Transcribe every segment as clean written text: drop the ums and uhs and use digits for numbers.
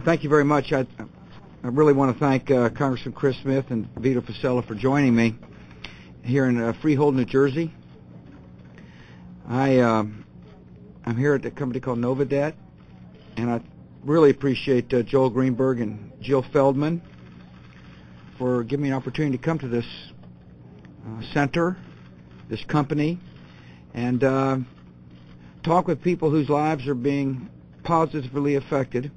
Thank you very much. I really want to thank Congressman Chris Smith and Vito Fossella for joining me here in Freehold, New Jersey. I'm here at a company called Novadebt, and I really appreciate Joel Greenberg and Jill Feldman for giving me an opportunity to come to this center, this company, and talk with people whose lives are being positively affected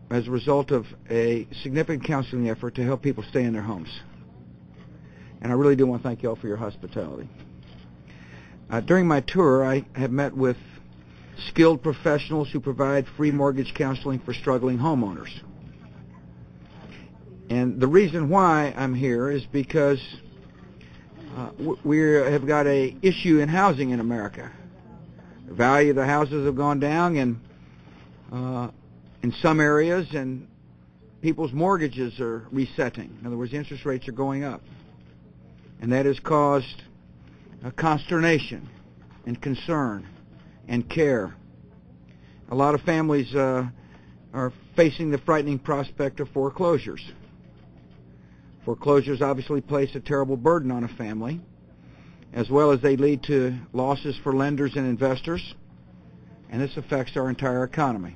as a result of a significant counseling effort to help people stay in their homes. And I really do want to thank you all for your hospitality. During my tour, I have met with skilled professionals who provide free mortgage counseling for struggling homeowners. And the reason why I'm here is because we have got an issue in housing in America. The value of the houses have gone down in some areas, and people's mortgages are resetting. In other words, interest rates are going up. And that has caused consternation and concern and care. A lot of families are facing the frightening prospect of foreclosures. Foreclosures obviously place a terrible burden on a family, as well as they lead to losses for lenders and investors, and this affects our entire economy.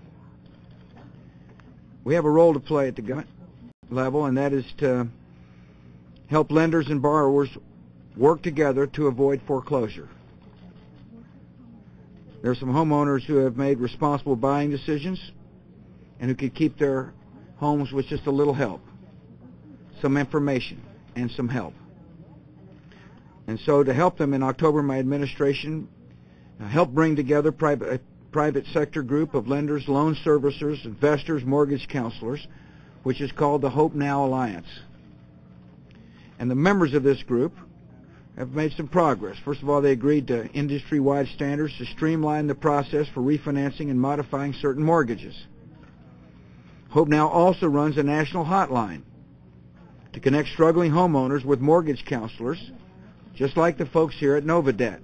We have a role to play at the government level, and that is to help lenders and borrowers work together to avoid foreclosure. There are some homeowners who have made responsible buying decisions and who could keep their homes with just a little help, some information, and some help. And so to help them, in October, my administration helped bring together a private sector group of lenders, loan servicers, investors, mortgage counselors, which is called the Hope Now Alliance. And the members of this group have made some progress. First of all, they agreed to industry-wide standards to streamline the process for refinancing and modifying certain mortgages. Hope Now also runs a national hotline to connect struggling homeowners with mortgage counselors, just like the folks here at Novadebt.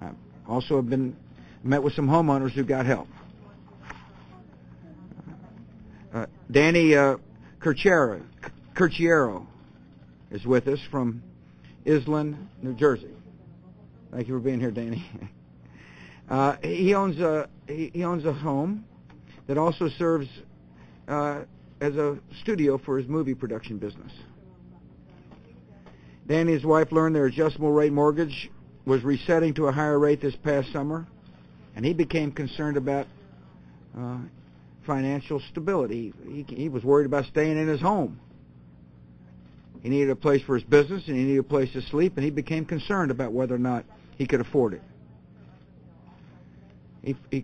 I also have met with some homeowners who got help. Danny Curciero is with us from Island, New Jersey. Thank you for being here, Danny. He owns a home that also serves as a studio for his movie production business. Danny and his wife learned their adjustable rate mortgage was resetting to a higher rate this past summer, and he became concerned about financial stability. He was worried about staying in his home. He needed a place for his business, and he needed a place to sleep, and he became concerned about whether or not he could afford it. He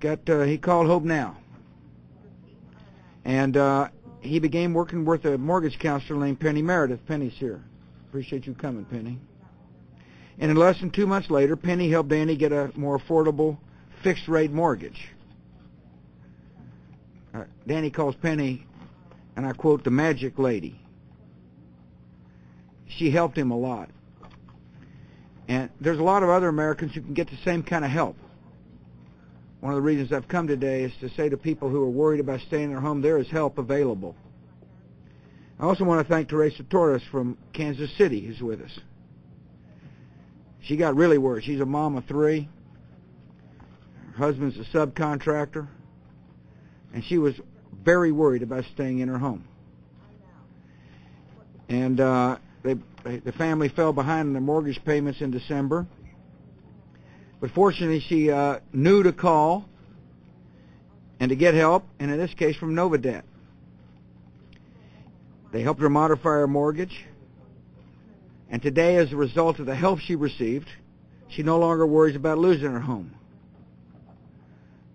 called Hope Now, and he began working with a mortgage counselor named Penny Meredith. Penny's here. Appreciate you coming, Penny. And in less than 2 months later, Penny helped Danny get a more affordable fixed-rate mortgage. Danny calls Penny, and I quote, the magic lady. She helped him a lot. And there's a lot of other Americans who can get the same kind of help. One of the reasons I've come today is to say to people who are worried about staying in their home, there is help available. I also want to thank Teresa Torres from Kansas City, who's with us. She got really worried. She's a mom of 3. Her husband's a subcontractor. And she was very worried about staying in her home. And the family fell behind on their mortgage payments in December. But fortunately, she knew to call and to get help, and in this case from Novadebt. They helped her modify her mortgage, and today, as a result of the help she received, she no longer worries about losing her home.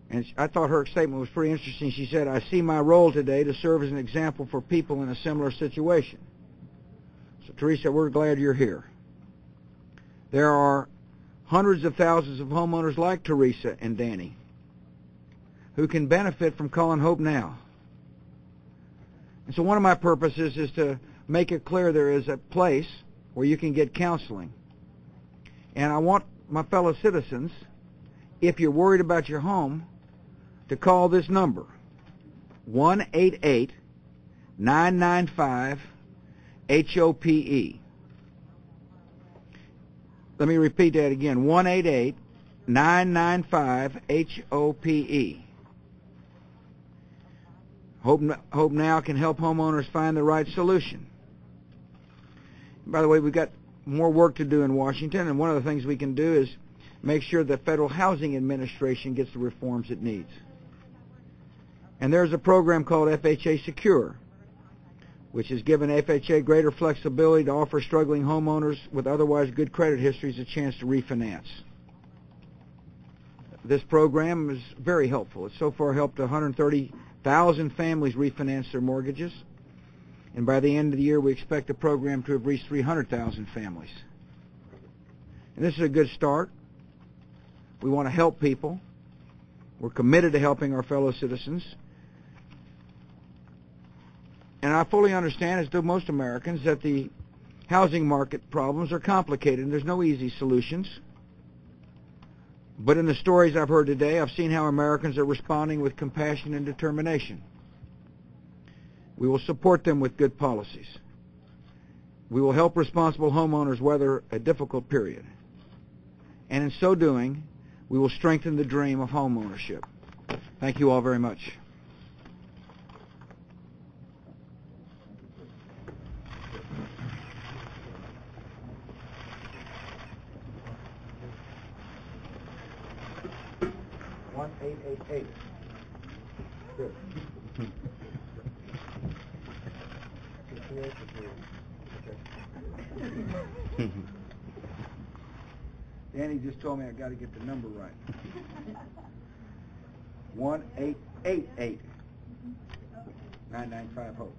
And I thought her statement was pretty interesting. She said, I see my role today to serve as an example for people in a similar situation. So, Teresa, we're glad you're here. There are hundreds of thousands of homeowners like Teresa and Danny who can benefit from calling Hope Now. And so one of my purposes is to make it clear there is a place where you can get counseling. And I want my fellow citizens, if you're worried about your home, to call this number, 1-888-995-HOPE. Let me repeat that again, 1-888-995-HOPE. Hope Now can help homeowners find the right solution. By the way, we've got more work to do in Washington, and one of the things we can do is make sure the Federal Housing Administration gets the reforms it needs. And there's a program called FHA Secure, which has given FHA greater flexibility to offer struggling homeowners with otherwise good credit histories a chance to refinance. This program is very helpful. It's so far helped 130,000 families refinance their mortgages, and by the end of the year we expect the program to have reached 300,000 families. And this is a good start. We want to help people. We're committed to helping our fellow citizens. And I fully understand, as do most Americans, that the housing market problems are complicated and there's no easy solutions. But in the stories I've heard today, I've seen how Americans are responding with compassion and determination. We will support them with good policies. We will help responsible homeowners weather a difficult period. And in so doing, we will strengthen the dream of homeownership. Thank you all very much. One 888. Good. Danny just told me I got to get the number right. 1-888-995-HOPE.